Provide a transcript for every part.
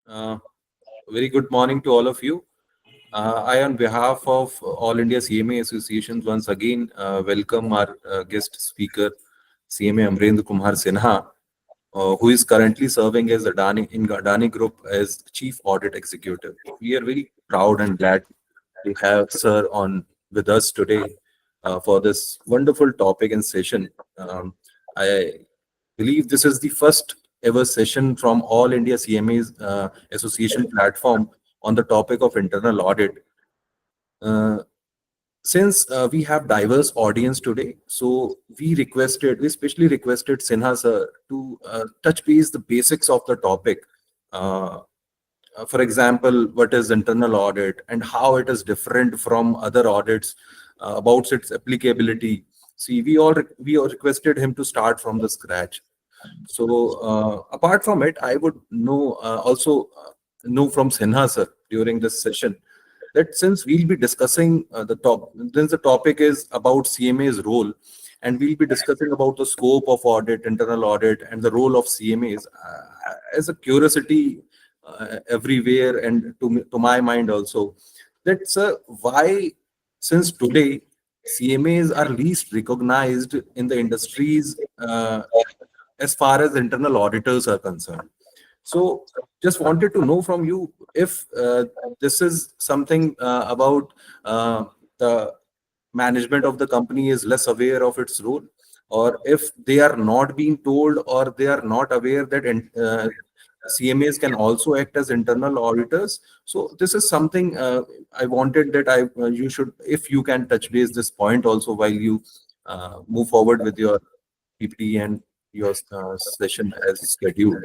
Uh, Very good morning to all of you. I, on behalf of All India CMA Associations, once again welcome our guest speaker, CMA Amrendra Kumar Sinha, who is currently serving as Adani Group as Chief Audit Executive. We are very proud and glad to have Sir on with us today for this wonderful topic and session. I believe this is the first ever session from All India CMA's association platform on the topic of internal audit. Uh, since we have diverse audience today, so we especially requested Sinha sir to touch base the basics of the topic. Uh, for example, what is internal audit and how it is different from other audits, about its applicability. See, we all requested him to start from the scratch. So apart from it, I would know from Sinha sir during this session that since we'll be discussing since the topic is about CMA's role, and we'll be discussing about the scope of audit, internal audit, and the role of CMAs as a curiosity everywhere, and to my mind also, that's why since today CMAs are least recognized in the industries as far as internal auditors are concerned. So, just wanted to know from you if this is something about the management of the company is less aware of its role, or if they are not being told, or they are not aware that CMAs can also act as internal auditors. So, this is something I wanted that you should, if you can touch base this point also while you move forward with your PPT and your session as scheduled.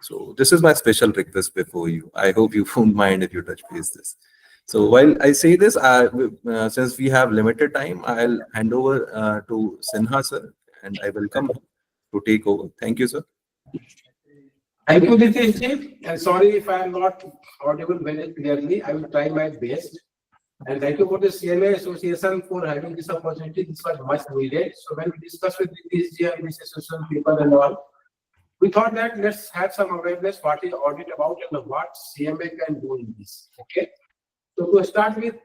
So this is my special request before you. I hope you won't mind if you touch base this. So while I say this, since we have limited time, I'll hand over to Sinha sir, and I welcome to take over. Thank you, sir. Thank you, Nitishji. And sorry if I am not audible very clearly. I will try my best. And thank you for the CMA Association for having this opportunity. This was much needed. So when we discussed with Nitishji and this association people and all, we thought that let's have some awareness what is audit about and what CMA can do in this. Okay. So to start with,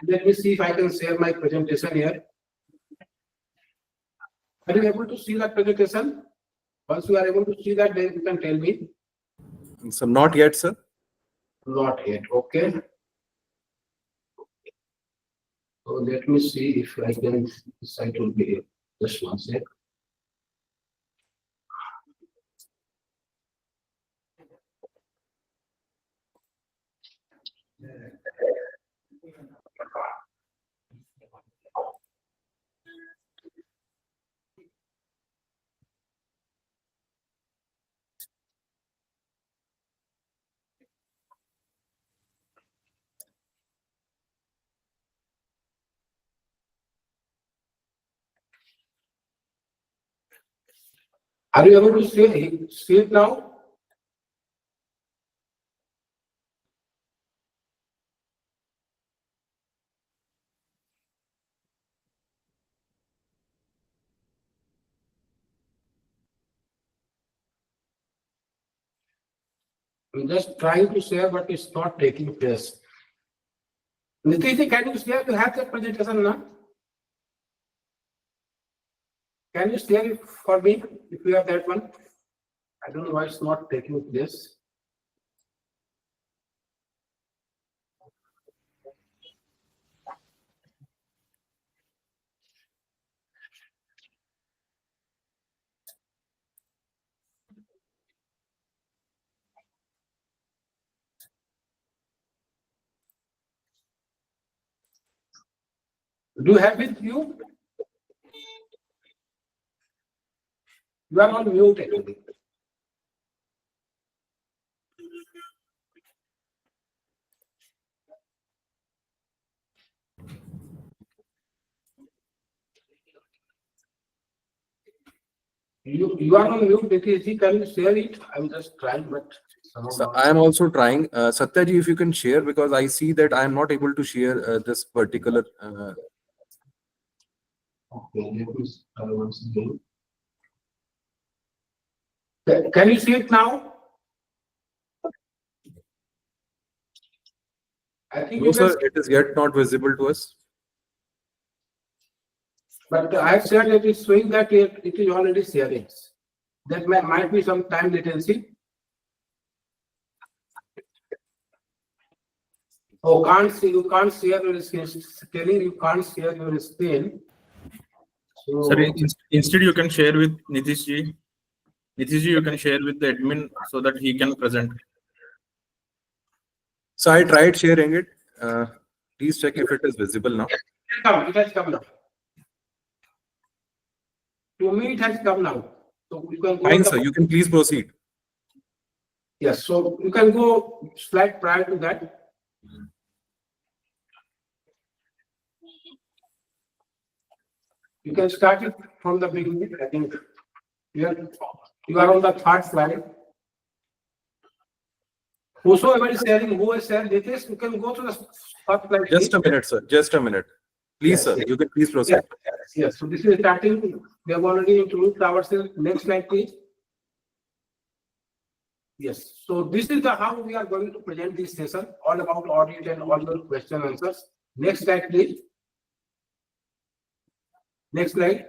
let me see if I can share my presentation here. Are you able to see that presentation? Once you are able to see that, then you can tell me. So not yet, sir. Not yet. Okay. So let me see if I can. The site will be here. Just one sec. Are you able to see it now? I'm just trying to share, but it's not taking place. Nitish, can you share? You have the presentation now? Can you share it for me if you have that one? I don't know why it's not taking place. Do you have it with you? You are on mute actually. You are on mute, Nitish. Can you share it? I'm just trying, but So I am also trying. Satyaji, if you can share, because I see that I am not able to share this particular. okay, let me try once again. Can you see it now? I think No, you can, sir, it is yet not visible to us. but I have said that it's showing that it is already sharing. That might be some time latency. Oh, can't see, you can't share your screen. Telling you can't share your screen. So, Sir, instead you can share with Nitish ji. Nitish ji, you can share with the admin so that he can present. So I tried sharing it. Please check if it is visible now. it has come now. To me, it has come now. So you can go. Fine, sir. You can please proceed. Yes, so you can go slide prior to that. You can start it from the beginning. I think you are on the third slide. Whosoever is sharing, who is sharing this, you can go to the first slide. Just a minute, sir. Just a minute. Please, Yes, sir. yes. You can please proceed. Yes, so this is starting. We have already introduced ourselves. Next slide, please. Yes, so this is the how we are going to present this session, all about audit and all your question answers. Next slide, please. Next slide.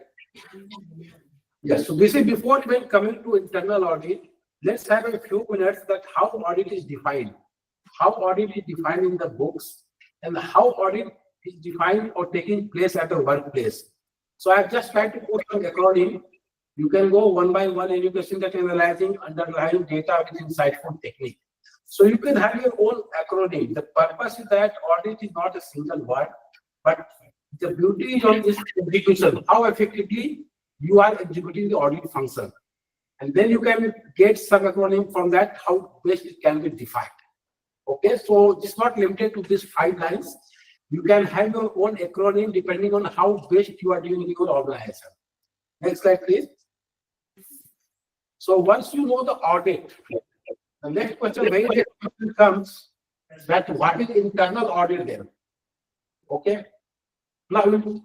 Yes, so this is before even coming to internal audit. Let's have a few minutes that how audit is defined, how audit is defined in the books, and how audit is defined or taking place at the workplace. So I've just tried to put some acronym. You can go one by one and you can see that analyzing underlying data with insightful technique. So you can have your own acronym. The purpose is that audit is not a single word, but the beauty is on this execution, how effectively you are executing the audit function. And then you can get some acronym from that, how best it can be defined. Okay, so it's not limited to these 5 lines. You can have your own acronym depending on how best you are doing in your organization. Next slide, please. So once you know the audit, the next question very important comes that what is internal audit then? Okay. Now, 2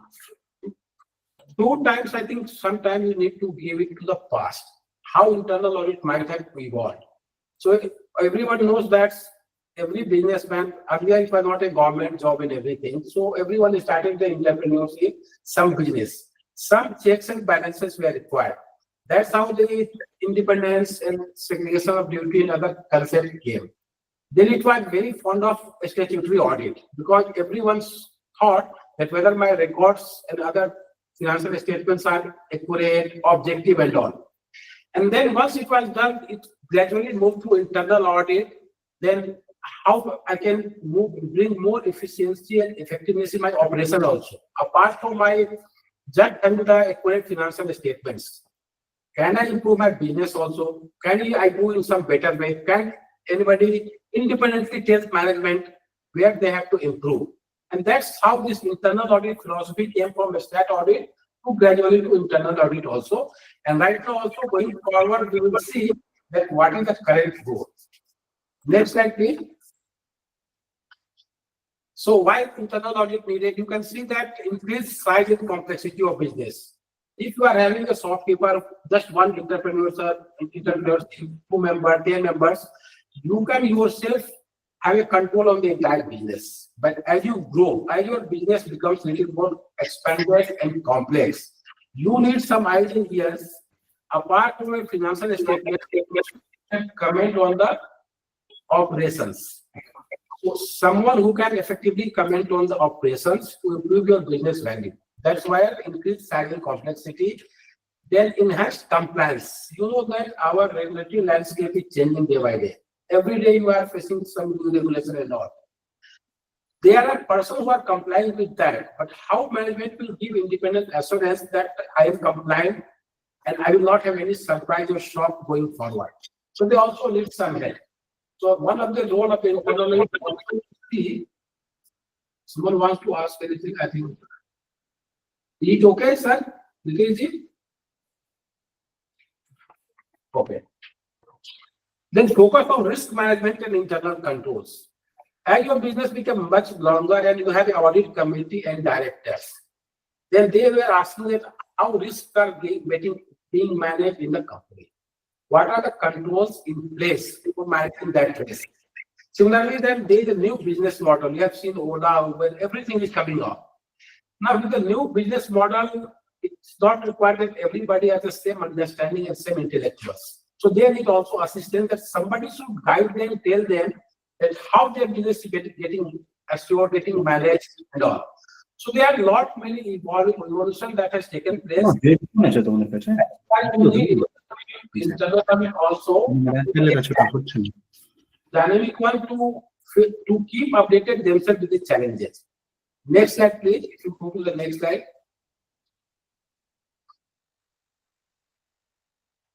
times I think sometimes you need to give it to the past, how internal audit might have evolved. So everyone knows that every businessman, earlier it was not a government job and everything. So everyone started the entrepreneurship, some business, some checks and balances were required. That's how the independence and segregation of duty and other concepts came. Then it was very fond of statutory audit because everyone thought that whether my records and other financial statements are accurate, objective and all. And then once it was done, it gradually moved to internal audit. Then how I can bring more efficiency and effectiveness in my operation also. Apart from my just having the accurate financial statements, can I improve my business also? Can I do in some better way? Can anybody independently tell management where they have to improve? And that's how this internal audit philosophy came from a stat audit to gradually to internal audit also. And right now also going forward, we will see that what is the current goal. Next slide, please. So why internal audit needed? You can see that increased size and complexity of business. If you are having a shopkeeper, just one entrepreneur, 2 members, 10 members, you can yourself have a control on the entire business. But as you grow, as your business becomes a little more expanded and complex, you need some eyes and ears. Apart from a financial statement, comment on the operations. So someone who can effectively comment on the operations to improve your business value. That's why increased size and complexity. Then enhanced compliance. You know that our regulatory landscape is changing day by day. Every day you are facing some new regulation and all. There are persons who are complying with that, but how management will give independent assurance that I am compliant and I will not have any surprise or shock going forward. So they also need some help. So one of the role of the internal audit, someone wants to ask anything, I think. Is it okay, sir? Is it? Okay. Then focus on risk management and internal controls. As your business becomes much longer and you have an audit committee and directors, then they were asking that how risks are being managed in the company. What are the controls in place for managing that risk? Similarly, then there is a new business model. You have seen Ola, Uber, everything is coming up. Now, with the new business model, it's not required that everybody has the same understanding and same intellectuals. So they need also assistance that somebody should guide them, tell them that how their business is getting assured, getting managed and all. So there are lot many evolution that has taken place. Internal audit also dynamic one to keep updated themselves with the challenges. Next slide, please. If you go to the next slide.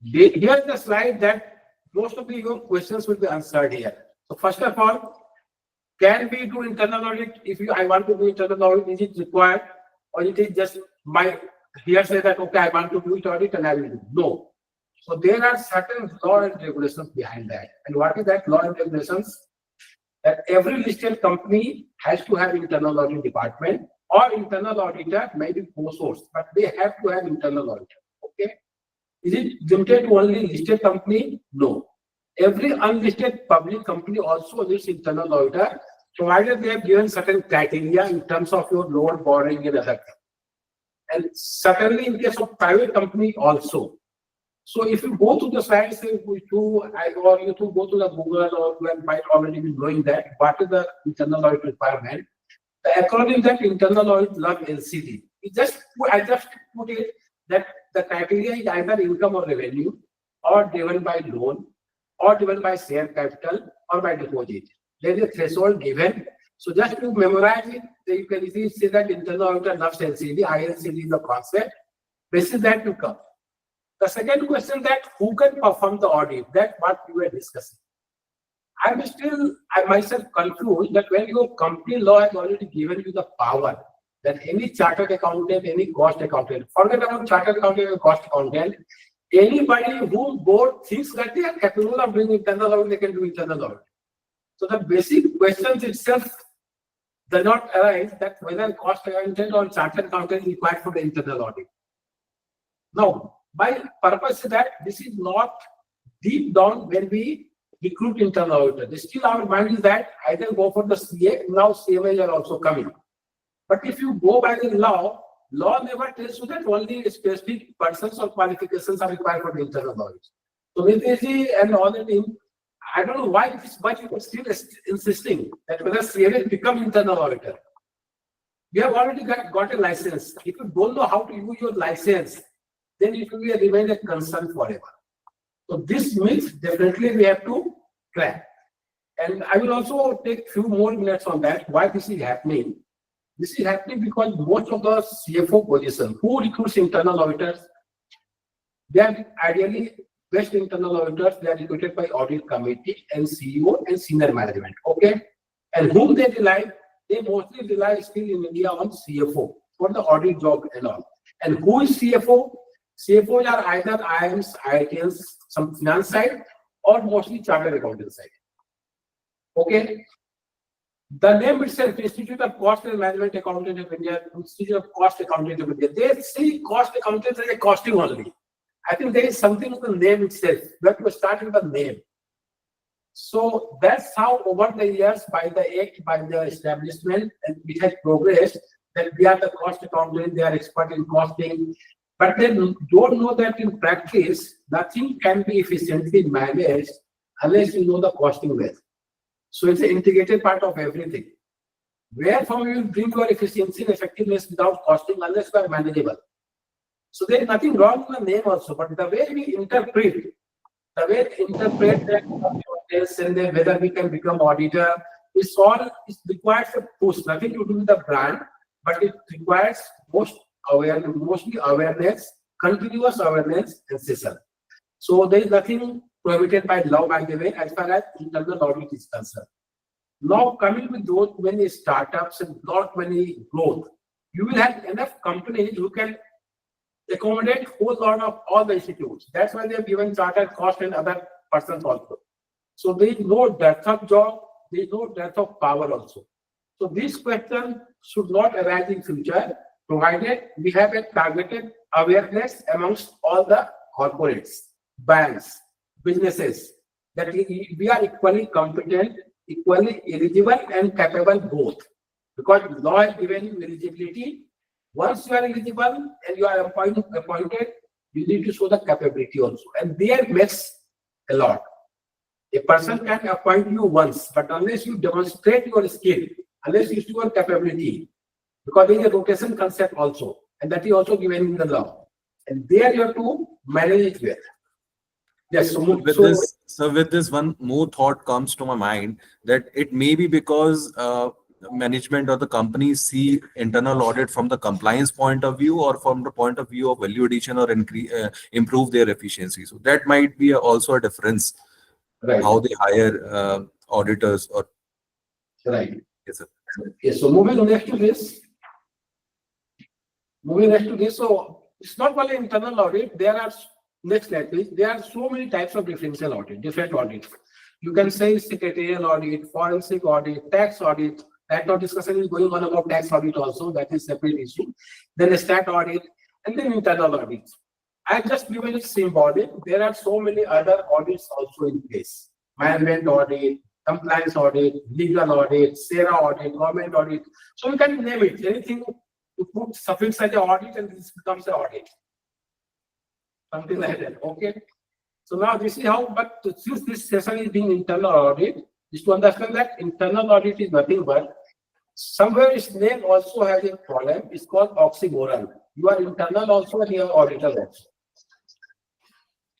Here's the slide that most of your questions will be answered here. So first of all, can we do internal audit? If I want to do internal audit, is it required? Or it is just my here say that, okay, I want to do it audit and I will do. No. So there are certain law and regulations behind that. And what is that law and regulations? That every listed company has to have internal audit department, or internal auditor may be co-sourced, but they have to have internal auditor. Okay. Is it limited to only listed company? No. Every unlisted public company also needs internal auditor, provided they have given certain criteria in terms of your loan, borrowing, and other things. And certainly in case of private company also. So if you go to the slides, or you go to the Google, or you might already be knowing that what is the internal audit requirement. According to that internal audit law LCD, I just put it that the criteria is either income or revenue, or driven by loan, or driven by share capital, or by deposit. There is a threshold given. So just to memorize it, you can easily say that internal auditor loves LCD, ILCD is the concept. This is that to come. The second question, that who can perform the audit, that what we were discussing. I myself confused that when your company law has already given you the power that any chartered accountant, any cost accountant, forget about chartered accountant and cost accountant, anybody who board thinks that they are capable of doing internal audit, they can do internal audit. So the basic questions itself does not arise that whether cost accountant or chartered accountant is required for the internal audit. Now, my purpose is that this is not deep down when we recruit internal auditor. Still our mind is that either go for the CA, now CMAs are also coming. But if you go by the law never tells you that only specific persons or qualifications are required for the internal audit. So Nitesh and all the team, I don't know why it is, but you are still insisting that whether CMA become internal auditor. You have already got a license. If you don't know how to use your license, then it will remain a concern forever. So this means definitely we have to track. And I will also take few more minutes on that, why this is happening. This is happening because most of the CFO position, who recruits internal auditors, they are ideally best internal auditors, they are recruited by audit committee and CEO and senior management. Okay. And whom they rely, they mostly rely still in India on CFO for the audit job and all. And who is CFO? CFOs are either IMs, IITs, some finance side, or mostly chartered accountant side. Okay. The name itself, Institute of Cost and Management Accountant of India, Institute of Cost Accountant of India, they see cost accountants as a costing only. I think there is something in the name itself. We have to start with the name. So that's how over the years, by the act, by the establishment, and we have progressed that we are the cost accountant, they are expert in costing. But they don't know that in practice, nothing can be efficiently managed unless you know the costing well. So it's an integrated part of everything. Where from you bring your efficiency and effectiveness without costing unless you are manageable. So there is nothing wrong with the name also, but the way we interpret that and then whether we can become auditor, it requires a push, nothing to do with the brand, but it requires mostly awareness, continuous awareness and session. So there is nothing prohibited by law, by the way, as far as internal audit is concerned. Now coming with those many startups and not many growth, you will have enough companies who can accommodate whole lot of all the institutes. That's why they have given chartered cost and other persons also. So there is no depth of job, there is no depth of power also. So this question should not arise in future, provided we have a targeted awareness amongst all the corporates, banks, businesses, that we are equally competent equally eligible and capable both. Because law has given you eligibility. Once you are eligible and you are appointed, you need to show the capability also. And there makes a lot. A person can appoint you once, but unless you demonstrate your skill, unless you show your capability, because there is a rotation concept also, and that is also given in the law. And there you have to manage it well. Yes, So with this, one more thought comes to my mind, that it may be because management or the companies see internal audit from the compliance point of view or from the point of view of value addition or improve their efficiency. So that might be also a difference, right. how they hire auditors or. Right. Yes, sir. Yes, so moving next to this. So it's not only internal audit, there are, next slide please, there are so many types of differential audit, different audits. You can say secretarial audit, forensic audit, tax audit. That now discussion is going on about tax audit also, that is separate issue. Then a stat audit, and then internal audits. I just given it same audit. There are so many other audits also in place. Management audit, compliance audit, legal audit, SERA audit, government audit. So you can name it. Anything you put suffix as an audit and this becomes an audit. Something like that. Okay. So now this is how, but since this session is being internal audit, is to understand that internal audit is nothing but somewhere its name also has a problem. It's called oxymoron. You are internal also and you are auditor also.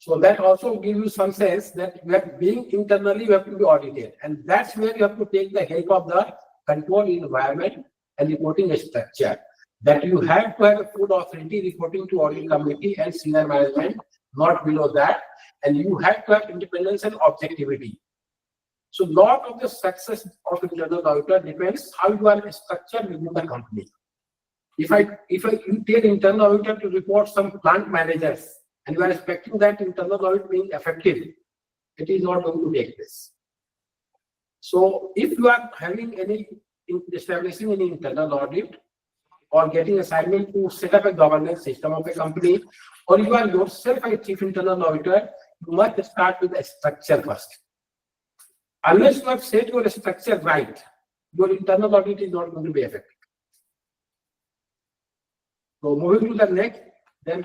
So that also gives you some sense that you are being internally, you have to be audited. And that's where you have to take the help of the control environment and reporting structure. That you have to have a full authority reporting to audit committee and senior management, not below that. And you have to have independence and objectivity. So lot of the success of internal auditor depends how you are structured within the company. If you take internal auditor to report some plant managers and you are expecting that internal audit being effective, it is not going to take place. So if you are having establishing any internal audit or getting assignment to set up a governance system of a company, or you are yourself a chief internal auditor, you must start with a structure first. Unless you have set your structure right, your internal audit is not going to be effective. So moving to the next, then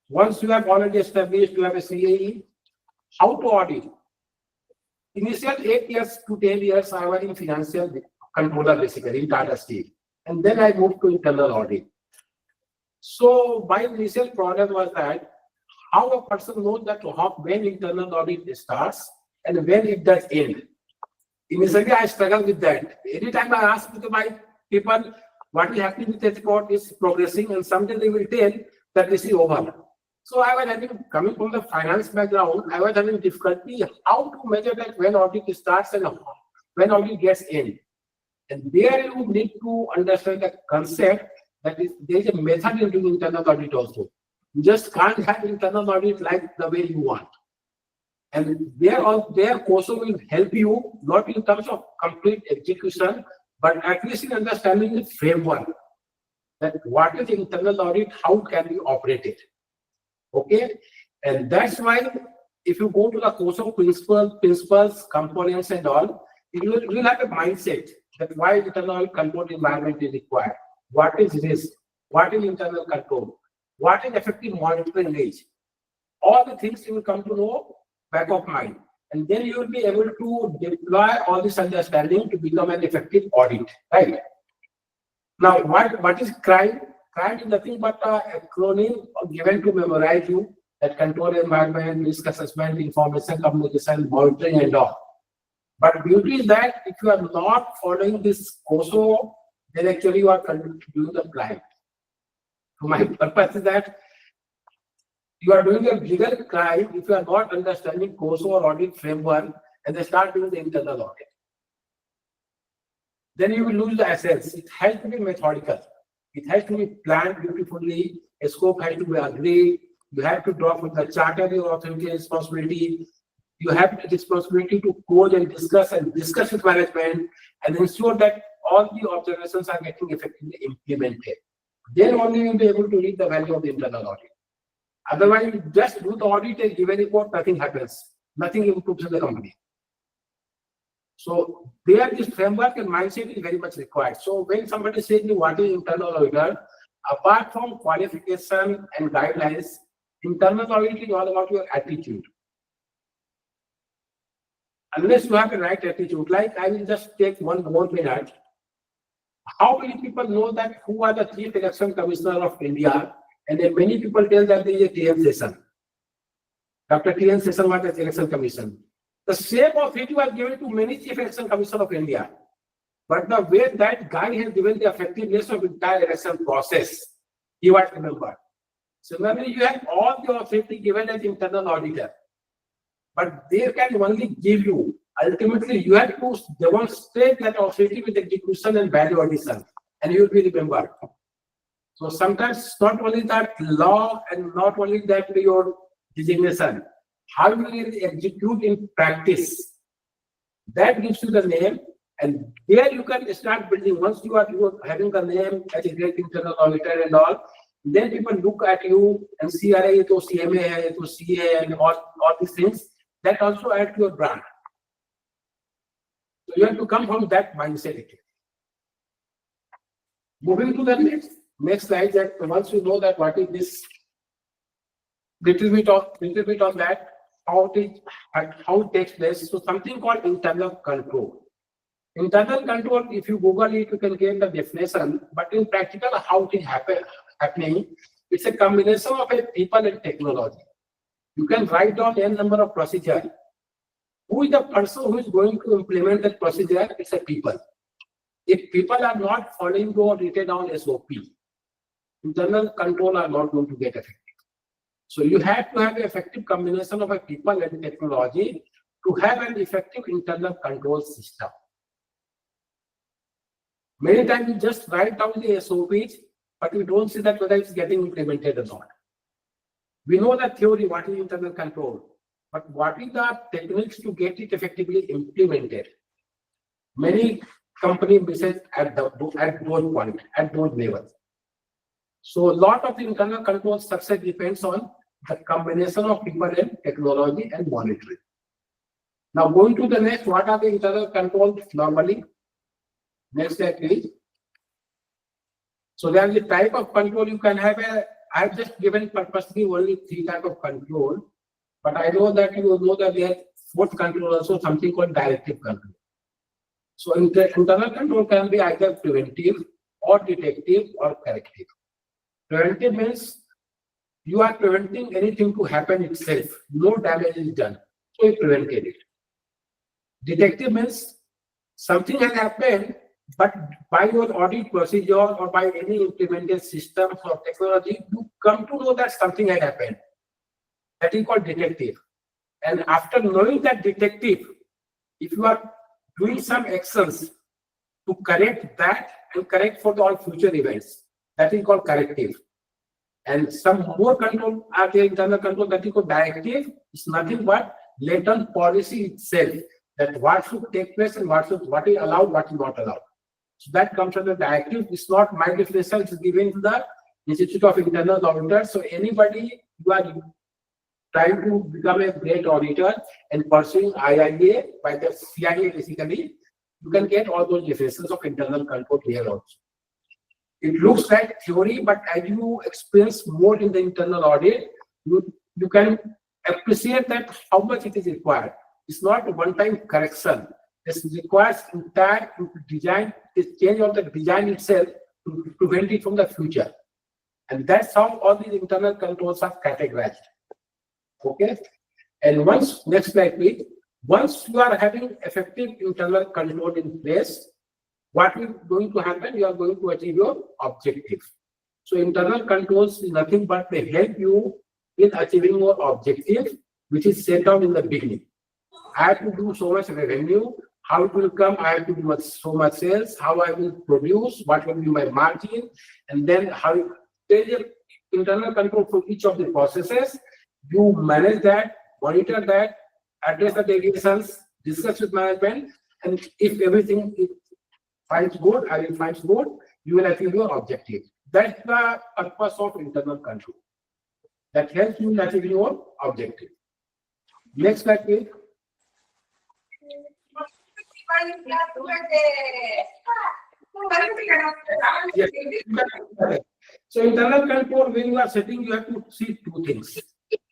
once you have already established, you have a CAE, how to audit? Initial 8 years to 10 years, I was in financial controller basically in Tata Steel. And then I moved to internal audit. So my initial problem was that how a person knows that when internal audit starts and when it does end. Initially, I struggle with that. Anytime I ask to my people what is happening with the report is progressing, and someday they will tell that this is over. So I was having, coming from the finance background, I was having difficulty how to measure that when audit starts and when audit gets end. And there you need to understand the concept that there is a method in doing internal audit also. You just can't have internal audit like the way you want. And their COSO will help you, not in terms of complete execution, but at least in understanding the framework. That what is internal audit, how can we operate it? Okay? And that's why if you go to the COSO principles, components and all, you will have a mindset that why internal control environment is required. What is risk? What is internal control? What is effective monitoring age? All the things you will come to know back of mind. And then you will be able to deploy all this understanding to become an effective audit, right? Now, what is crime? Crime is nothing but a acronym given to memorize you, that control environment, risk assessment, information communication, monitoring and all. But beauty is that if you are not following this COSO, then actually you are doing the crime. So my purpose is that you are doing a bigger crime if you are not understanding COSO or audit framework and they start doing the internal audit. Then you will lose the essence. It has to be methodical. It has to be planned beautifully. A scope has to be agreed. You have to draw from the charter your authority and responsibility. You have the responsibility to code and discuss with management and ensure that all the observations are getting effectively implemented. Then only you will be able to read the value of the internal audit. Otherwise, you just do the audit and give a report, nothing happens. Nothing improves in the company. So there, this framework and mindset is very much required. So when somebody says what is internal auditor, apart from qualification and guidelines, internal audit is all about your attitude. Unless you have the right attitude, like I will just take one more minute. How many people know that who are the Chief Election Commissioner of India? And then many people tell that there is a TM session. Dr. TN Session was the Election Commission. The same authority was given to many Chief Election Commissioner of India. But the way that guy has given the effectiveness of entire election process, he was remembered. Similarly, you have all the authority given as internal auditor. But they can only give you, ultimately, you have to demonstrate that authority with execution and value addition, and you will be remembered. So sometimes not only that law and not only that your designation, how you will execute in practice, that gives you the name, and there you can start building. Once you are having the name as a great internal auditor and all, then people look at you and see, to CMA, to CA, and all these things. That also adds to your brand. So you have to come from that mindset. Moving to the next slide, that once you know that what is this, little bit on that, how it takes place. So something called internal control. Internal control, if you Google it, you can get the definition. But in practical, how it is happening, it's a combination of a people and technology. You can write down n number of procedures. Who is the person who is going to implement that procedure? It's a people. If people are not following your written down SOP, internal control are not going to get effective. So you have to have an effective combination of a people and technology to have an effective internal control system. Many times you just write down the SOPs, but we don't see that whether it's getting implemented or not. We know the theory, what is internal control, but what is the techniques to get it effectively implemented? Many companies miss it at those points, at those levels. So a lot of the internal control success depends on the combination of people and technology and monitoring. Now going to the next, what are the internal controls normally? Next slide, please. So there is a type of control you can have. I have just given purposely only 3 types of control, but I know that you know that there is 4th control also, something called directive control. So internal control can be either preventive or detective or corrective. Preventive means you are preventing anything to happen itself. No damage is done. So you prevented it. Detective means something has happened, but by your audit procedure or by any implemented systems or technology, you come to know that something had happened. That is called detective. And after knowing that detective, if you are doing some actions to correct that and correct for all future events, that is called corrective. And some more control are the internal control, that is called directive. It's nothing but latent policy itself, that what should take place and what is allowed, what is not allowed. So that comes under directive. It's not my definition, it's given to the Institute of Internal Auditors. So anybody who are trying to become a great auditor and pursuing IIA by the CIA basically, you can get all those definitions of internal control here also. It looks like theory, but as you experience more in the internal audit, you can appreciate that how much it is required. It's not a one-time correction. It requires entire design, this change of the design itself to prevent it from the future. And that's how all these internal controls are categorized. Okay. And next slide, please. Once you are having effective internal control in place, what is going to happen? You are going to achieve your objective. So internal controls is nothing but they help you in achieving your objective, which is set out in the beginning. I have to do so much revenue. How it will come? I have to do so much sales. How I will produce? What will be my margin? And then how there is internal control for each of the processes. You manage that, monitor that, address the deviations, discuss with management, and if everything finds good, I will find good, you will achieve your objective. That's the purpose of internal control. That helps you in achieving your objective. Next slide, please. Yes. So internal control, when you are setting, you have to see two things.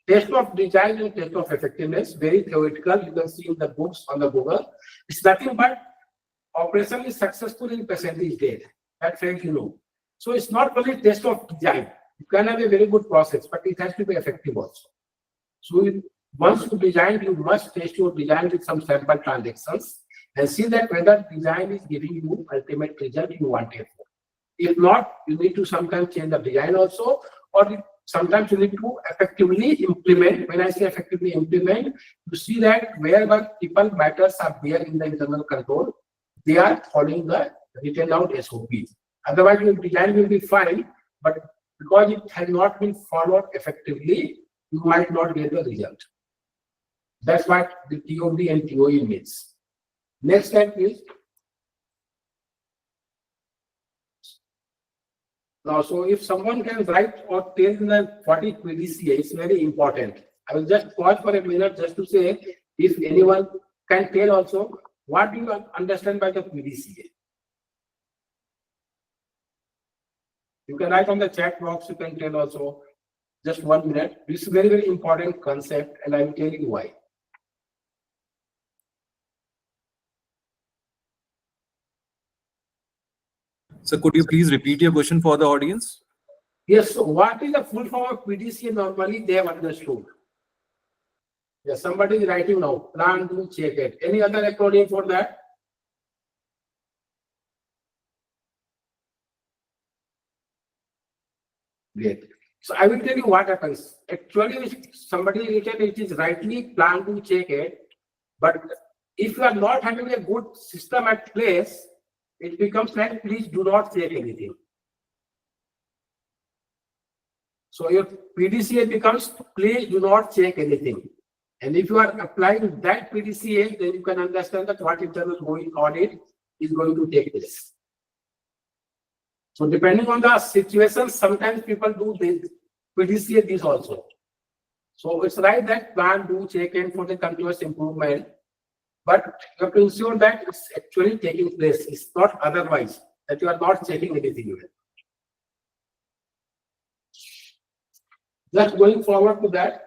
Test of design and test of effectiveness, very theoretical. You can see in the books on the Google. It's nothing but operation is successful in percentage dead. That's right, you know. So it's not only test of design. You can have a very good process, but it has to be effective also. So once you design, you must test your design with some sample transactions and see that whether design is giving you ultimate result you wanted. If not, you need to sometimes change the design also, or sometimes you need to effectively implement. When I say effectively implement, you see that wherever people matters are there in the internal control, they are following the written out SOPs. Otherwise, your design will be fine, but because it has not been followed effectively, you might not get the result. That's what the TOD and TOE means. Next slide, please. Now, so if someone can write or tell what is PDCA, it's very important. I will just pause for a minute just to say if anyone can tell also what do you understand by the PDCA. You can write on the chat box, you can tell also just 1 minute. This is very, very important concept and I will tell you why. So could you please repeat your question for the audience? Yes, so what is the full form of PDCA normally they have understood? Yes, somebody is writing now, plan, do, check it. Any other acronym for that? Great. So I will tell you what happens. Actually, if somebody written it is rightly plan to check it, but if you are not having a good system at place, it becomes like please do not check anything. So your PDCA becomes please do not check anything. And if you are applying that PDCA, then you can understand that what internal audit is going to take place. So depending on the situation, sometimes people do this PDCA this also. So it's right that plan, do, check in for the continuous improvement, but you have to ensure that it's actually taking place. It's not otherwise that you are not checking anything even. Just going forward to that,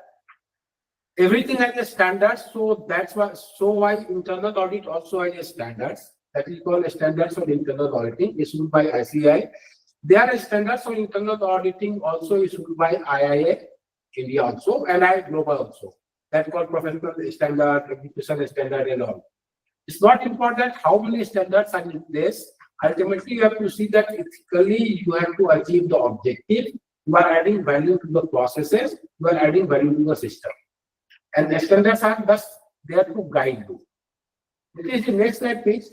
everything has a standard, so that's why internal audit also has a standards. That is called standards for internal auditing issued by ICI. There are standards for internal auditing also issued by IIA India also and IIA Global also. That's called professional standard, execution standard and all. It's not important how many standards are in place. Ultimately, you have to see that ethically you have to achieve the objective. You are adding value to the processes. You are adding value to the system. And the standards are thus there to guide you. This is the next slide, please.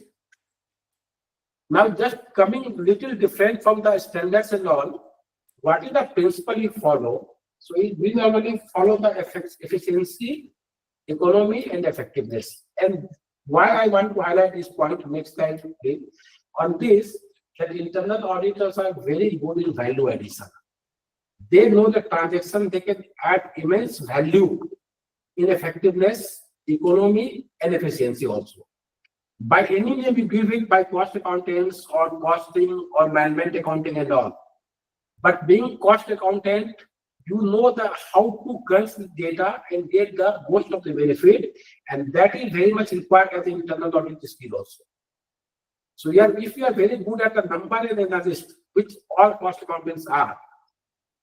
Now, just coming little different from the standards and all, what is the principle you follow? So we normally follow the efficiency, economy, and effectiveness. And why I want to highlight this point, next slide, please. On this, that internal auditors are very good in value addition. They know the transaction, they can add immense value in effectiveness, economy, and efficiency also. By any name we give it by cost accountants or costing or management accounting and all. But being cost accountant, you know how to crunch the data and get the most of the benefit, and that is very much required as an internal audit skill also. So if you are very good at the number and analysis, which all cost accountants are,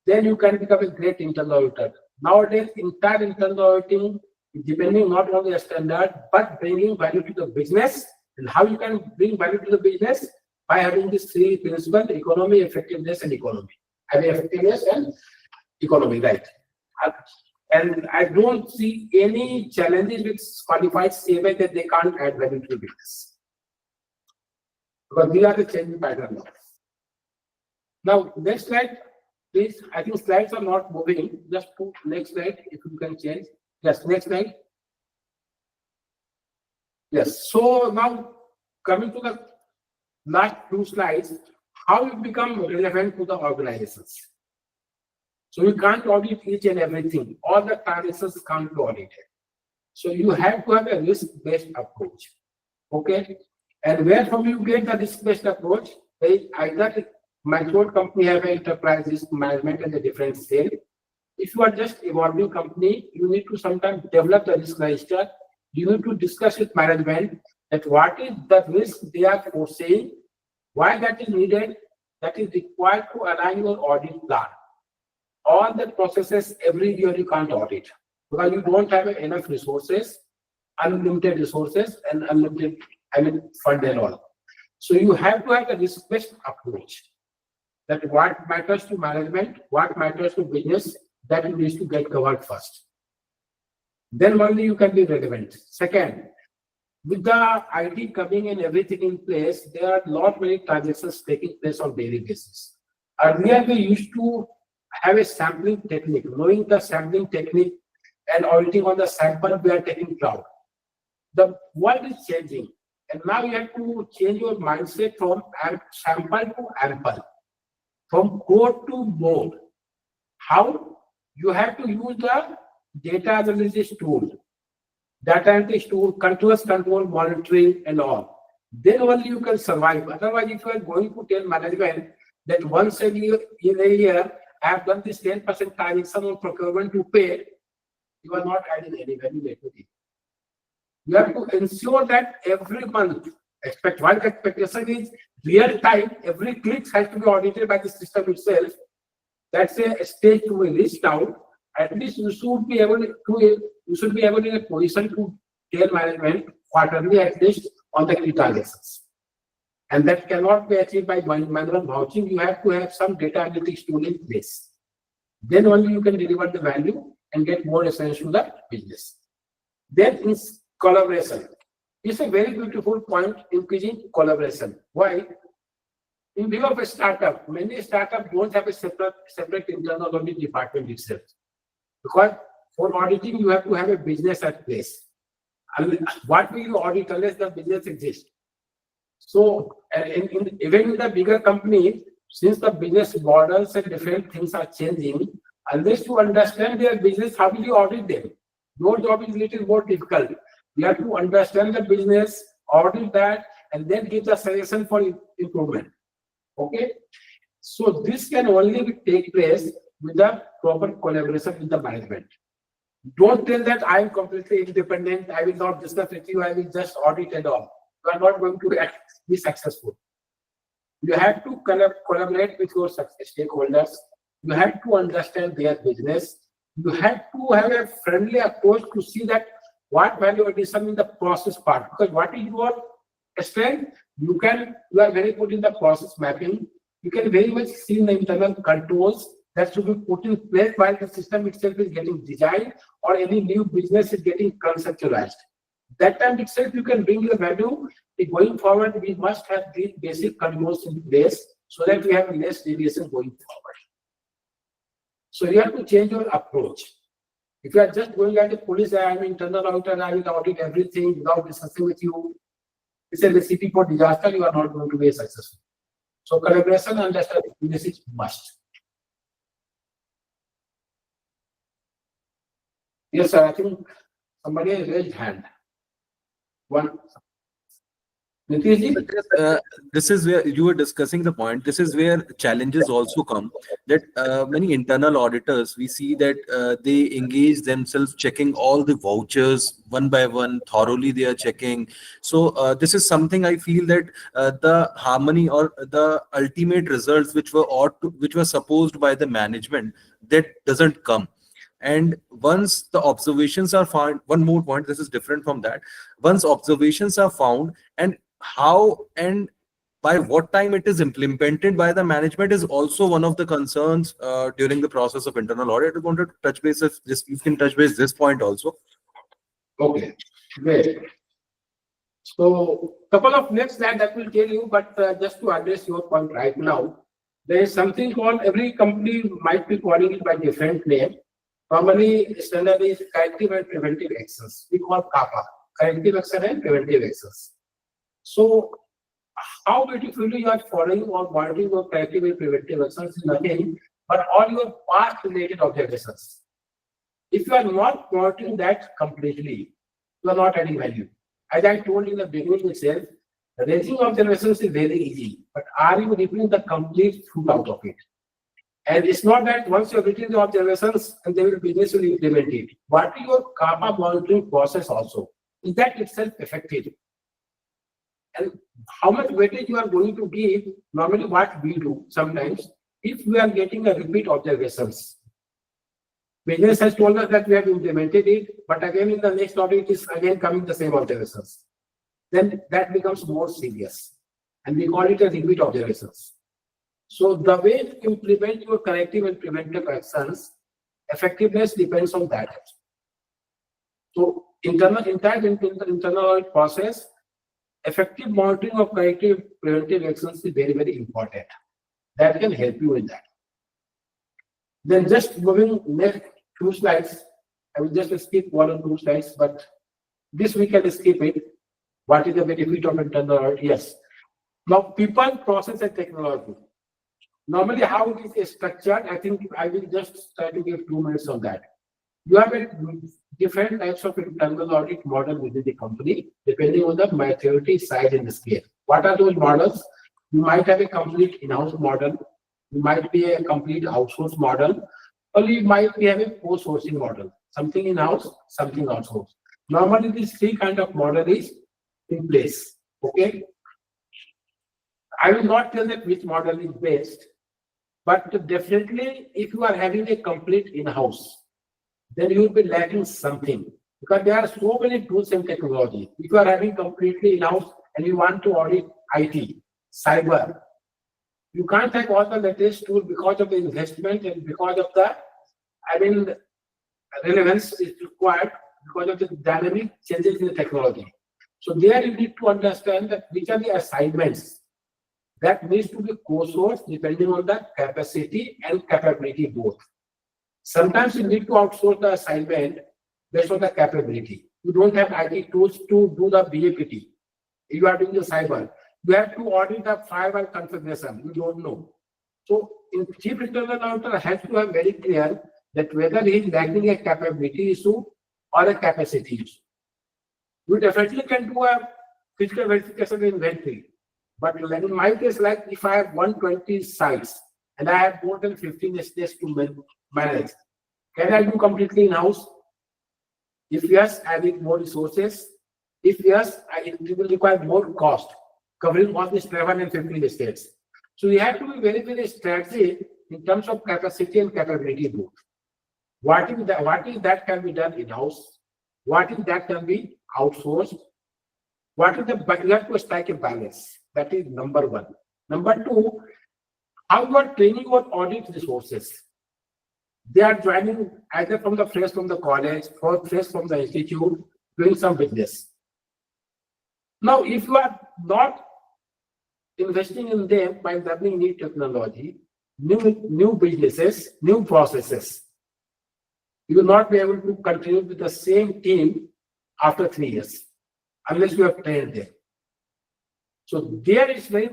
then you can become a great internal auditor. Nowadays, entire internal auditing is depending not on the standard, but bringing value to the business. And how you can bring value to the business? By having these three principles: economy, effectiveness, and economy. Having effectiveness and economy, right? And I don't see any challenges with qualified CMA that they can't add value to the business. Because we are the changing pattern now. Now, next slide, please. I think slides are not moving. Just put next slide if you can change. Yes, next slide. Yes. So now coming to the last two slides, how it become relevant to the organizations. So you can't audit each and everything. All the transactions can't be audited. So you have to have a risk-based approach. Okay. And where from you get the risk-based approach? Either matured company have an enterprise risk management and a different scale. If you are just evolving company, you need to sometimes develop the risk register. You need to discuss with management that what is the risk they are foreseeing, why that is needed, that is required to align your audit plan. All the processes every year you can't audit because you don't have enough resources, unlimited resources, and unlimited, fund and all. So you have to have a risk-based approach. That what matters to management, what matters to business, that needs to get covered first. Then only you can be relevant. Second, with the IT coming and everything in place, there are not many transactions taking place on daily basis. Earlier, we used to have a sampling technique, knowing the sampling technique and auditing on the sample we are taking cloud. The world is changing, and now you have to change your mindset from sample to ample, from code to mode. How? You have to use the data analysis tool, data analysis tool, continuous control, monitoring, and all. Then only you can survive. Otherwise, if you are going to tell management that once a year, in a year, I have done this 10% transaction on procurement to pay, you are not adding any value equity. You have to ensure that every month, one expectation is real time, every click has to be audited by the system itself. That's a stage to be reached out. At least you should be able in a position to tell management quarterly at least on the key transactions. And that cannot be achieved by manual vouching. You have to have some data analytics tool in place. Then only you can deliver the value and get more essential to the business. Then is collaboration. It's a very beautiful point, increasing collaboration. Why? In view of a startup, many startups don't have a separate internal audit department itself. Because for auditing, you have to have a business at place. And what will you audit unless the business exists? So, even in the bigger company, since the business models and different things are changing, unless you understand their business, how will you audit them? Your job is a little more difficult. You have to understand the business, audit that, and then give the suggestion for improvement. Okay? So this can only take place with the proper collaboration with the management. Don't tell that I am completely independent, I will not discuss with you, I will just audit and all. You are not going to be successful. You have to collaborate with your stakeholders. You have to understand their business. You have to have a friendly approach to see that what value addition in the process part. Because what is your strength? You are very good in the process mapping. You can very much see the internal controls that should be put in place while the system itself is getting designed or any new business is getting conceptualized. That time itself you can bring your value. Going forward, we must have these basic controls in place so that we have less deviation going forward. So you have to change your approach. If you are just going at the police, I am internal auditor, I will audit everything without discussing with you, it's a recipe for disaster. You are not going to be successful. So collaboration and understanding business is must. Yes, sir. I think somebody has raised hand. One. This is where you were discussing the point. This is where challenges also come. That many internal auditors, we see that they engage themselves checking all the vouchers one by one, thoroughly they are checking. So this is something I feel that the harmony or the ultimate results which were supposed by the management, that doesn't come. And once the observations are found, one more point, this is different from that. Once observations are found, and how and by what time it is implemented by the management is also one of the concerns during the process of internal audit. I wanted to touch base if this, you can touch base this point also. Okay, great. So couple of next slide that will tell you, but just to address your point right now, there is something called, every company might be calling it by different name. Normally, standard is corrective and preventive actions. We call CAPA, corrective action and preventive actions. So, how beautifully you are following or monitoring your corrective and preventive actions is nothing but all your past related observations. If you are not monitoring that completely, you are not adding value. As I told in the beginning itself, Raising observations is very easy, but are you reaping the complete fruit out of it? And it's not that once you're written the observations and they will business will implement it. What is your kappa monitoring process also? Is that itself effective? And how much weightage you are going to give? Normally, what we do sometimes, if we are getting a repeat observations, business has told us that we have implemented it, but again in the next audit is again coming the same observations. Then that becomes more serious, and we call it a repeat observations. So the way to implement your corrective and preventive actions, effectiveness depends on that. So entire internal audit process, effective monitoring of corrective preventive actions is very, very important. That can help you in that. Then just moving next 2 slides, I will just skip 1 or 2 slides, but this we can skip it. What is the benefit of internal audit? Yes. Now, people, process, and technology. Normally, how it is structured, I think I will just try to give 2 minutes on that. You have a different types of internal audit model within the company, depending on the maturity, size, and the scale. What are those models? You might have a complete in-house model. You might be a complete outsource model, or you might be have a co-sourcing model, something in-house, something outsourced. Normally, these 3 kind of model is in place. Okay. I will not tell that which model is best, but definitely, if you are having a complete in-house, then you will be lacking something, because there are so many tools and technology. If you are having completely in-house and you want to audit IT, cyber, you can't have all the latest tools because of the investment and because of the, relevance is required because of the dynamic changes in the technology. So there you need to understand that which are the assignments that needs to be co-sourced depending on the capacity and capability both. Sometimes you need to outsource the assignment based on the capability. You don't have IT tools to do the BAPT. You are doing the cyber. You have to audit the firewall configuration. You don't know. So, in chief internal auditor has to have very clear that whether he is lacking a capability issue or a capacity issue. You definitely can do a physical verification inventory. But in my case, like if I have 120 sites and I have more than 15 states to manage, can I do completely in-house? If yes, I need more resources. If yes, it will require more cost, covering all these 7 and 15 states. So we have to be very, very strategic in terms of capacity and capability both. What is that can be done in-house? What is that can be outsourced? What is you have to strike a balance. That is number 1. Number 2, how you are training your audit resources. They are joining either from the college or fresh from the institute, doing some business. Now, if you are not investing in them by learning new technology, new businesses, new processes, you will not be able to continue with the same team after 3 years, unless you have trained them. So there is very,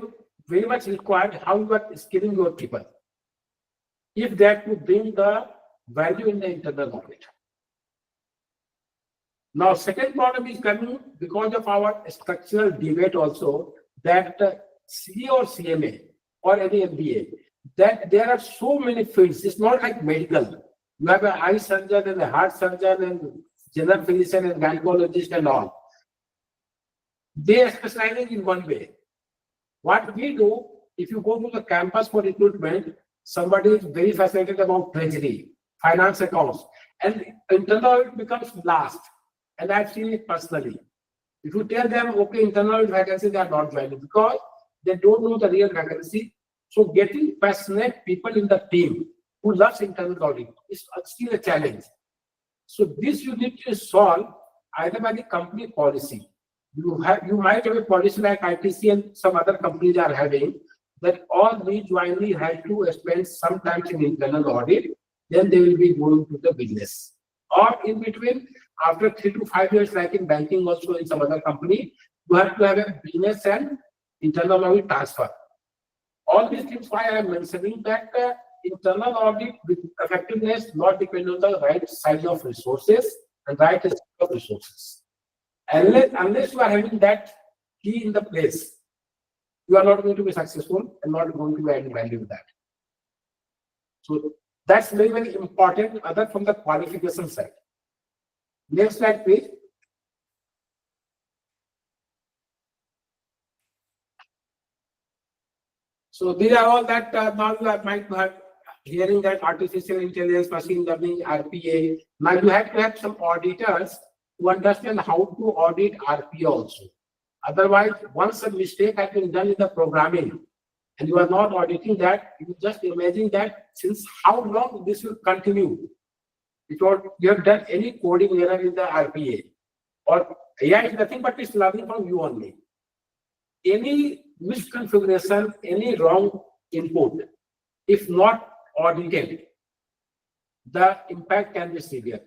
very much required how you are skilling your people, if that would bring the value in the internal audit. Now, second problem is coming because of our structural debate also, that CA or CMA or any MBA, that there are so many fields. It's not like medical. You have an eye surgeon and a heart surgeon and general physician and gynecologist and all. They are specializing in one way. What we do, if you go to the campus for recruitment, somebody is very fascinated about treasury, finance accounts, and internal audit becomes last. And I've seen it personally. If you tell them, okay, internal audit vacancy, they are not joining because they don't know the real vacancy. So getting passionate people in the team who loves internal audit is still a challenge. So this you need to solve either by the company policy. You might have a policy like ITC and some other companies are having, that all rejoinee have to spend some time in internal audit, then they will be going to the business. Or in between, after 3 to 5 years, like in banking also in some other company, you have to have a business and internal audit transfer. All these things why I am mentioning that internal audit with effectiveness not depend on the right size of resources and right size of resources. Unless you are having that key in the place, you are not going to be successful and not going to be adding value to that. So that's very, very important, other from the qualification side. Next slide, please. So these are all that now you might have hearing that artificial intelligence, machine learning, RPA. Now you have to have some auditors who understand how to audit RPA also. Otherwise, once a mistake has been done in the programming and you are not auditing that, you just imagine that since how long this will continue before you have done any coding error in the RPA. Or AI is nothing but it's learning from you only. Any misconfiguration, any wrong input, if not audited, the impact can be severe.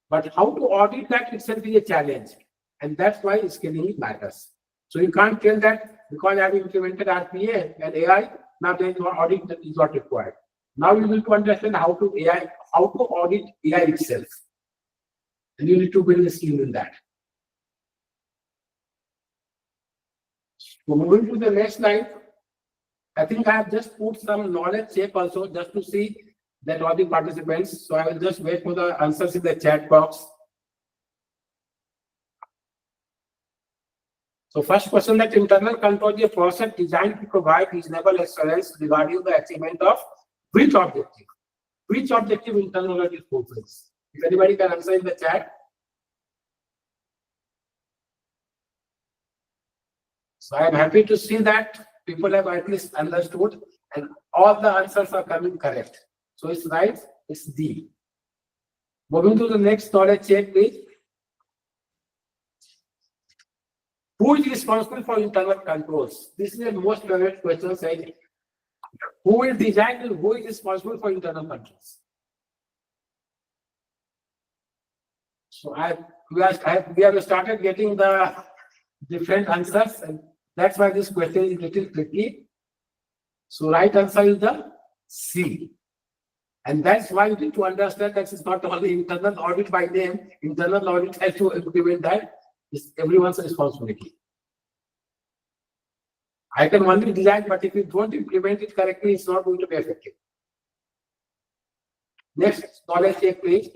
But how to audit that itself is a challenge. And that's why scaling matters. So you can't tell that because I have implemented RPA and AI, now there is no audit that is not required. Now you need to understand how to audit AI itself. And you need to build a skill in that. So moving to the next slide, I think I have just put some knowledge check also just to see that all the participants. So I will just wait for the answers in the chat box. So first question, that internal control is a process designed to provide reasonable assurance regarding the achievement of which objective? Which objective internal audit fulfills? If anybody can answer in the chat. So I am happy to see that people have at least understood and all the answers are coming correct. So it's right, it's D. Moving to the next knowledge check, please. Who is responsible for internal controls? This is the most favorite question said. Who will design and who is responsible for internal controls? So we have started getting the different answers, and that's why this question is a little tricky. So right answer is the C. And that's why you need to understand that it's not only internal audit by name, internal audit has to implement that. It's everyone's responsibility. I can only design, but if you don't implement it correctly, it's not going to be effective. Next, knowledge check, please.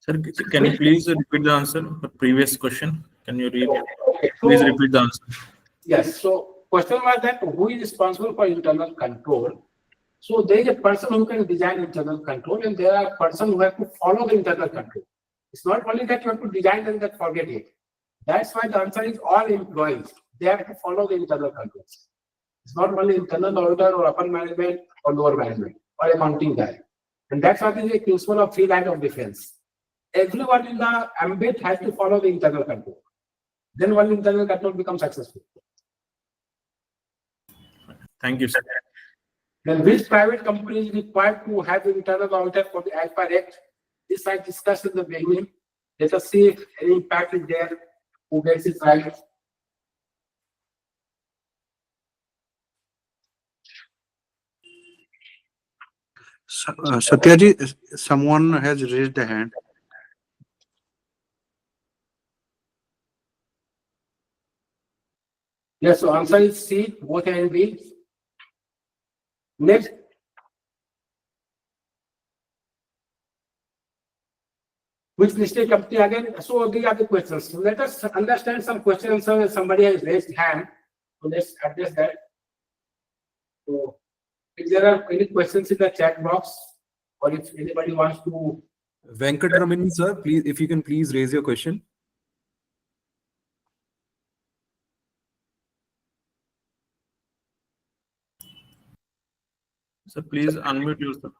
Sir, can you please repeat the answer? The previous question. Can you read? Okay. Please So, repeat the answer. yes. So question was that who is responsible for internal control? So there is a person who can design internal control, and there are person who have to follow the internal control. It's not only that you have to design and then forget it. That's why the answer is all employees. They have to follow the internal controls. It's not only internal auditor or upper management or lower management or accounting guy. And that's what is the principle of 3 lines of defense. Everyone in the ambit has to follow the internal control. Then one internal control becomes successful. Thank you, sir. Then which private company is required to have internal auditor for the Alpha Act? This I discussed in the beginning. Let us see if any impact is there. Who gets it right? Satyaji, someone has raised a hand. Yes, so answer is C, both A and B. Next. Which listed company again? So these are the questions. So let us understand some questions. So somebody has raised hand. So let's address that. So if there are any questions in the chat box, or if anybody wants to. Venkatramani, sir, please, if you can please raise your question. So please unmute yourself.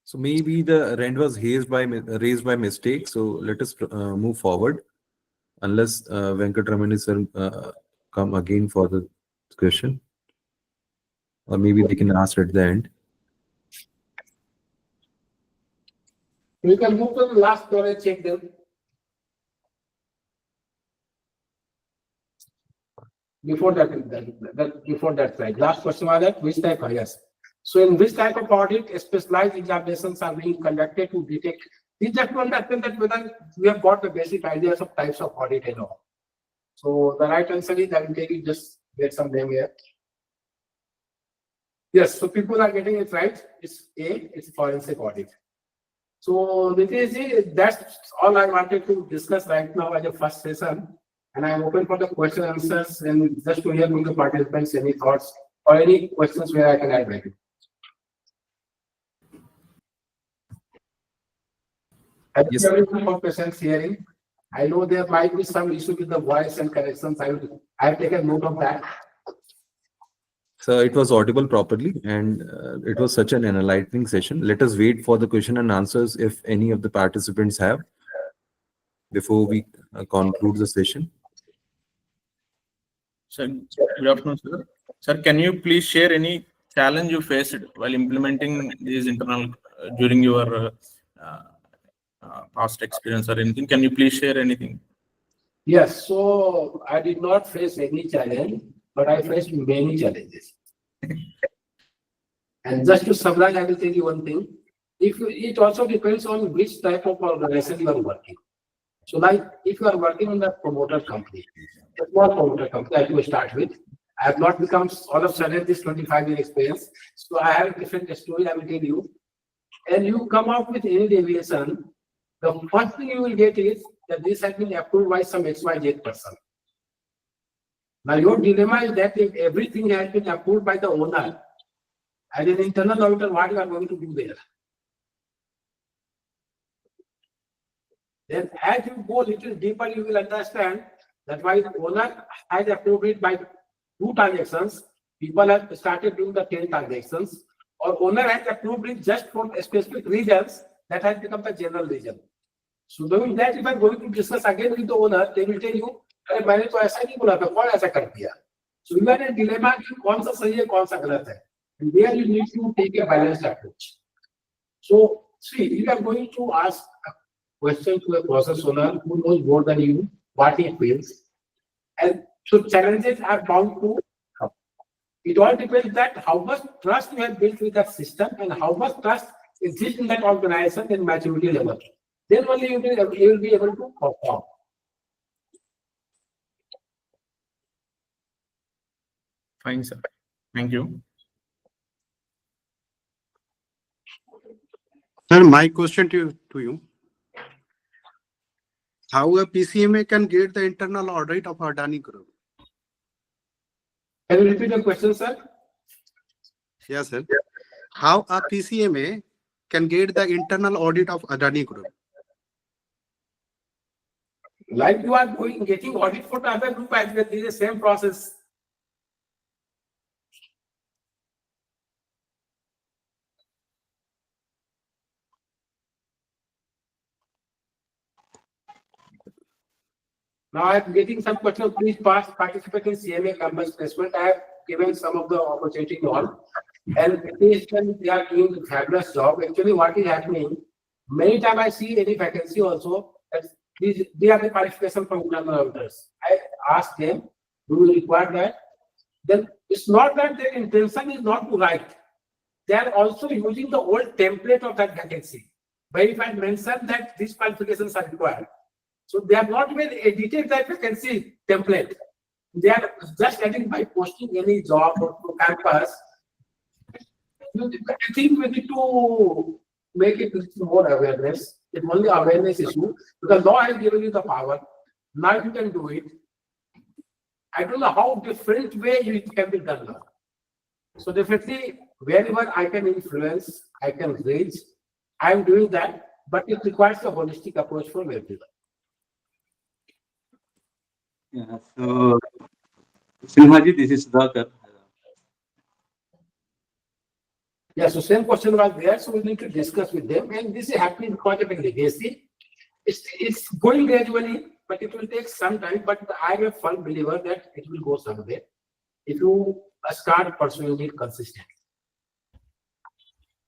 So maybe the rent was raised by mistake. So let us move forward, unless Venkatramani sir come again for the question, or maybe they can ask at the end. We can move to the last knowledge check then. Before that slide. Last question was that which type? Yes. So in this type of audit, specialized examinations are being conducted to detect. We just to understand that whether we have got the basic ideas of types of audit and all. So the right answer is, I will take it, just get some name here. Yes, so people are getting it right. It's A, it's forensic audit. So Niteshji, that's all I wanted to discuss right now as a first session. And I'm open for the question and answers and just to hear from the participants any thoughts or any questions where I can add value. I Yes. think everyone for patience hearing. I know there might be some issue with the voice and corrections. I have taken note of that. So it was audible properly, and it was such an enlightening session. Let us wait for the question and answers if any of the participants have before we conclude the session. Sir, good afternoon, sir. Sir, can you please share any challenge you faced while implementing these internal during your past experience or anything? Can you please share anything? Yes, so I did not face any challenge, but I faced many challenges. And just to summarize, I will tell you one thing. It also depends on which type of organization you are working. So like if you are working on the promoter company, a small promoter company that you start with, I have not become all of a sudden this 25-year experience. So I have a different story I will tell you. And you come out with any deviation, the first thing you will get is that this has been approved by some XYZ person. Now your dilemma is that if everything has been approved by the owner, as an internal auditor, what you are going to do there? Then as you go little deeper, you will understand that while the owner has approved it by 2 transactions, people have started doing the 10 transactions, or owner has approved it just for specific regions that has become the general region. So doing that, if I am going to discuss again with the owner, they will tell you, "अरे मैंने तो ऐसा नहीं बोला था, कौन ऐसा कर दिया?" So you are in a dilemma कि कौन सा सही है, कौन सा गलत है. And there you need to take a balanced approach. So see, if you are going to ask a question to a process owner who knows more than you what he feels, and so challenges are bound to come. It all depends that how much trust you have built with that system and how much trust exists in that organization and maturity level. Then only you will be able to perform. Fine, sir. Thank you. Sir, my question to you. How a PCMA can get the internal audit of Adani Group? Can you repeat the question, sir? Yes, sir. How a PCMA can get the internal audit of Adani Group? Like you are getting audit for the other group as well, it is the same process. Now I am getting some questions. Please participate in CMA campus placement. I have given some of the opportunity on, and they are doing a fabulous job. Actually, what is happening? Many times I see any vacancy also. They are the qualification from internal auditors. I ask them, do you require that? Then it's not that their intention is not to write. They are also using the old template of that vacancy, where if I mention that these qualifications are required. So they have not even edited that vacancy template. They are just adding by posting any job or to campus. I think we need to make it more awareness. It's only awareness issue because law has given you the power. Now you can do it. I don't know how different way it can be done now. So definitely wherever I can influence, I can reach. I am doing that, but it requires a holistic approach from everyone. Yeah, so Sinhaji, this is Sudhakar. Yeah, so same question was there, so we need to discuss with them, and this is happening because of a legacy. It's going gradually, but it will take some time. But I am a firm believer that it will go somewhere if you start pursuing it consistently.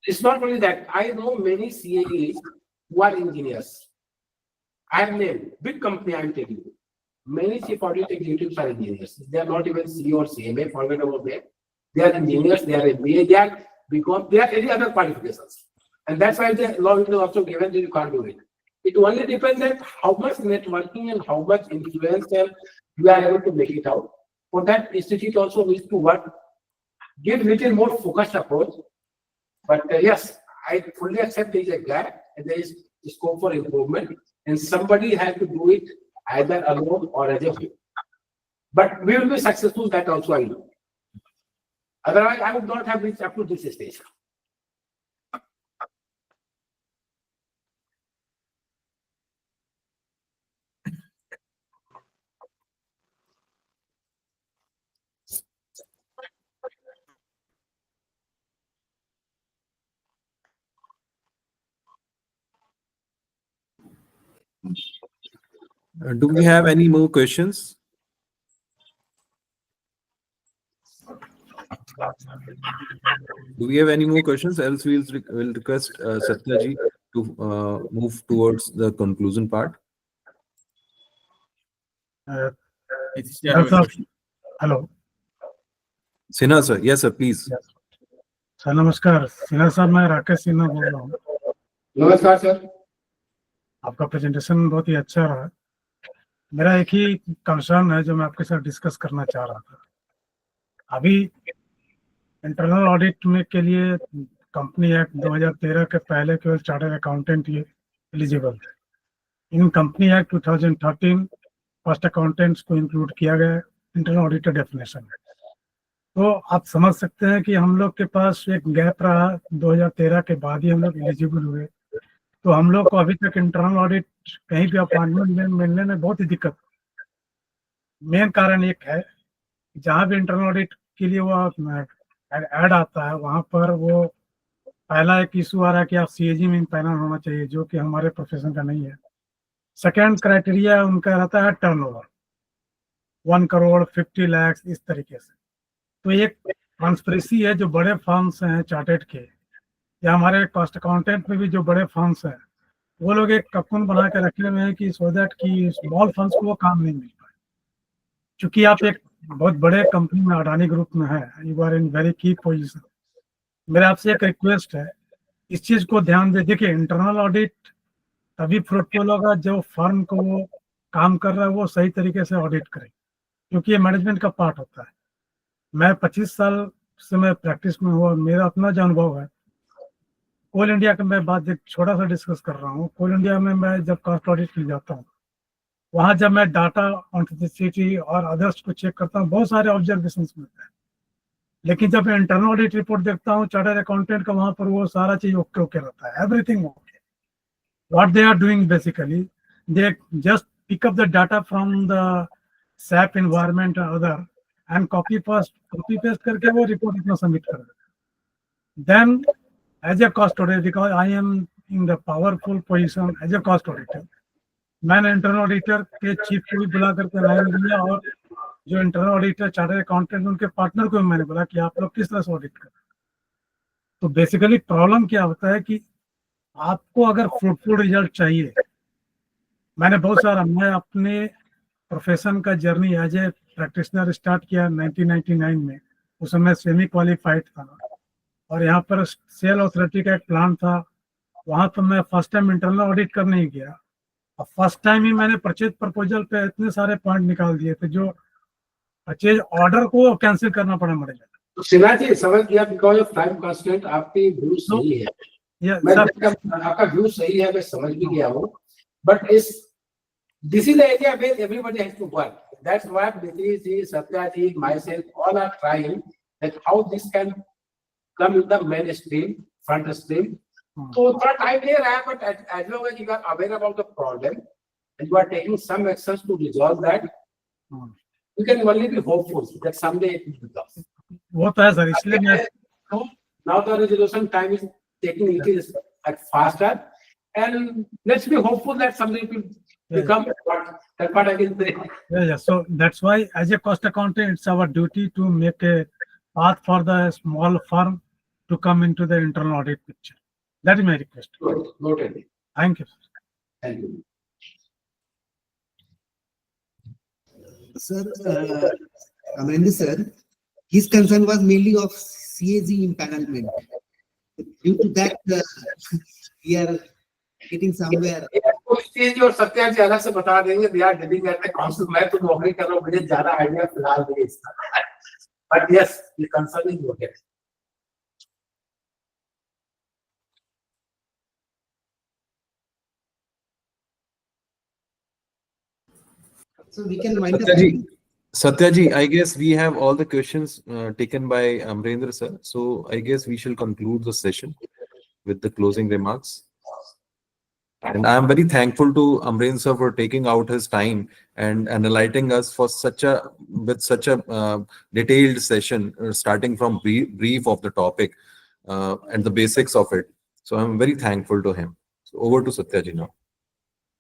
It's not only that. I know many CAEs who are engineers. I have named big company. I am telling you, many chief audit executives are engineers. They are not even C or CMA. Forget about that. They are engineers. They are MBA. They are BCom, there are any other qualifications. And that's why the law is also given that you can't do it. It only depends on how much networking and how much influence you are able to make it out. For that, institute also needs to work, give little more focused approach. But yes, I fully accept there is a gap and there is scope for improvement, and somebody has to do it either alone or as a whole. But we will be successful, that also I know. Otherwise, I would not have reached up to this stage. Do we have any more questions? Do we have any more questions? Else we'll request Satyaji to move towards the conclusion part. Hello Sinha sir, yes sir, please. Sir नमस्कार सिन्हा साहब, मैं राकेश सिन्हा बोल रहा हूँ। नमस्कार sir. आपका presentation बहुत ही अच्छा रहा। मेरा एक ही कंसर्न है जो मैं आपके साथ डिस्कस करना चाह रहा था। अभी इंटरनल ऑडिट में के लिए कंपनी एक्ट 2013 के पहले केवल चार्टर्ड अकाउंटेंट ही एलिजिबल थे। इन कंपनी एक्ट 2013 फर्स्ट अकाउंटेंट्स को इंक्लूड किया गया इंटरनल ऑडिटर डेफिनेशन में। तो आप समझ सकते हैं कि हम लोग के पास एक गैप रहा, 2013 के बाद ही हम लोग एलिजिबल हुए। तो हम लोग को अभी तक इंटरनल ऑडिट कहीं भी अपॉइंटमेंट मिलने में बहुत ही दिक्कत। मेन कारण एक है, जहाँ भी इंटरनल ऑडिट के लिए वो ऐड आता है, वहाँ पर वो पहला एक इशू आ रहा है कि आप CAG में पैनल होना चाहिए, जो कि हमारे प्रोफेशन का नहीं है। सेकेंड क्राइटेरिया उनका रहता है टर्नओवर 1 करोड़ 50 लाख इस तरीके से। तो एक ट्रांसपेरेंसी है, जो बड़े फर्म्स हैं चार्टेड के या हमारे कॉस्ट अकाउंटेंट में भी जो बड़े फर्म्स हैं, वो लोग एक कपून बना के रखने में है कि सो दैट कि स्मॉल फर्म्स को वो काम नहीं मिल पाए। क्योंकि आप एक बहुत बड़े कंपनी में अडानी ग्रुप में है, यू आर इन वेरी की पोजीशन। मेरा आपसे एक रिक्वेस्ट है, इस चीज को ध्यान दे। देखिए, इंटरनल ऑडिट तभी फ्रूटफुल होगा जो फर्म को वो काम कर रहा है वो सही तरीके से ऑडिट करे, क्योंकि ये मैनेजमेंट का पार्ट होता है। मैं 25 साल से मैं प्रैक्टिस में हुआ, मेरा अपना जो अनुभव है। कोल इंडिया का मैं बात एक छोटा सा डिस्कस कर रहा हूँ। कोल इंडिया में मैं जब कॉस्ट ऑडिट के लिए जाता हूँ, वहाँ जब मैं डाटा ऑथेंटिसिटी और अदर्स को चेक करता हूँ, बहुत सारे ऑब्जर्वेशन मिलते हैं। लेकिन जब मैं इंटरनल ऑडिट रिपोर्ट देखता हूँ चार्टर्ड अकाउंटेंट का, वहाँ पर वो सारा चीज ओके ओके रहता है, everything okay. What they are doing basically, they just pick up the data from the SAP environment or other and copy paste करके वो रिपोर्ट अपना सबमिट कर देते हैं। Then as a cost auditor, because I am in the powerful position as a cost auditor, मैंने internal auditor के chief को भी बुला करके लाइन दिया, और जो इंटरनल ऑडिटर चार्टर्ड अकाउंटेंट उनके पार्टनर को भी मैंने बोला कि आप लोग किस तरह से ऑडिट करें। तो बेसिकली प्रॉब्लम क्या होता है कि आपको अगर फ्रूटफुल रिजल्ट चाहिए, मैंने बहुत सारा, मैं अपने प्रोफेशन का journey as a practitioner start किया 1999 में। उस समय सेमी क्वालिफाइड था, और यहाँ पर सेल अथॉरिटी का एक प्लान था, वहाँ पर मैं फर्स्ट टाइम इंटरनल ऑडिट करने ही गया, और फर्स्ट टाइम ही मैंने परचेज प्रपोजल पे इतने सारे पॉइंट निकाल दिए थे जो परचेज ऑर्डर को कैंसिल करना पड़ा मुझे। तो सिन्हा जी समझ गया, बिकॉज ऑफ टाइम कंस्ट्रेंट आपकी व्यू सही है। मैं आपका व्यू सही है, मैं समझ भी गया हूँ। But this is the area where everybody has to work. That's what Nitish ji, Satya ji, myself, all are trying that how this can come in the mainstream, front stream. So third time there है, but as long as you are aware about the problem and you are taking some actions to resolve that, you can only be hopeful that someday it will become. वो तो है sir, इसलिए मैं now the resolution time is taking it faster, and let's be hopeful that someday it will become that part I can say. Yeah. So that's why as a cost accountant, it's our duty to make a path for the small firm to come into the internal audit picture. That is my request. Noted. Thank you. Thank you. Sir, Amanda sir, his concern was mainly of CAG empanelment. due to that, we are getting somewhere. कुछ चीज और सत्या जी अलग से बता देंगे, they are dealing at the council. मैं तो नौकरी कर रहा हूँ, मुझे ज्यादा आइडिया फिलहाल नहीं इसका, but yes, the concern is okay. So we can wind up. Satyaji, I guess we have all the questions taken by Amrendra sir. So I guess we shall conclude the session with the closing remarks. And I am very thankful to Amrendra sir for taking out his time and enlightening us for such a detailed session, starting from brief of the topic and the basics of it. So I'm very thankful to him. So over to Satyaji now.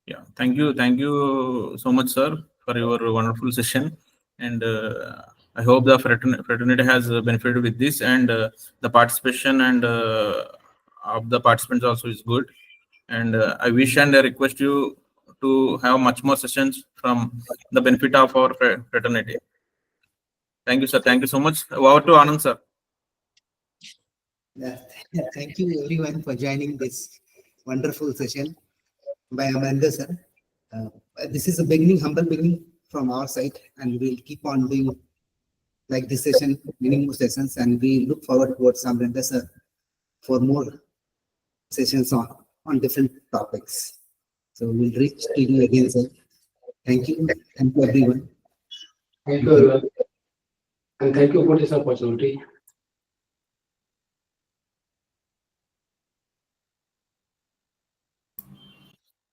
Yeah, thank you so much, sir, for your wonderful session. And I hope the fraternity has benefited with this, and the participation and of the participants also is good. And I wish and I request you to have much more sessions from the benefit of our fraternity. Thank you, sir. Thank you so much. Over to Anand, sir. Thank you everyone for joining this wonderful session by Amanda sir. This is a beginning, humble beginning from our side, and we'll keep on doing like this session, many more sessions, and we look forward towards Amanda sir for more sessions on different topics. So we'll reach to you again, sir. Thank you everyone. Thank you everyone, and thank you for this opportunity.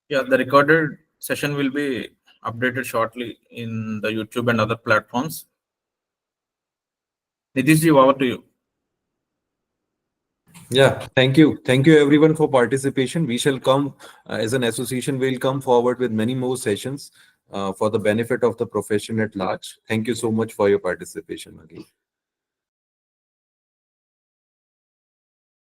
Yeah, the recorded session will be updated shortly in the YouTube and other platforms. Nitishji, over to you. Yeah, thank you. Thank you everyone for participation. We shall come as an association, we'll come forward with many more sessions for the benefit of the profession at large. Thank you so much for your participation again.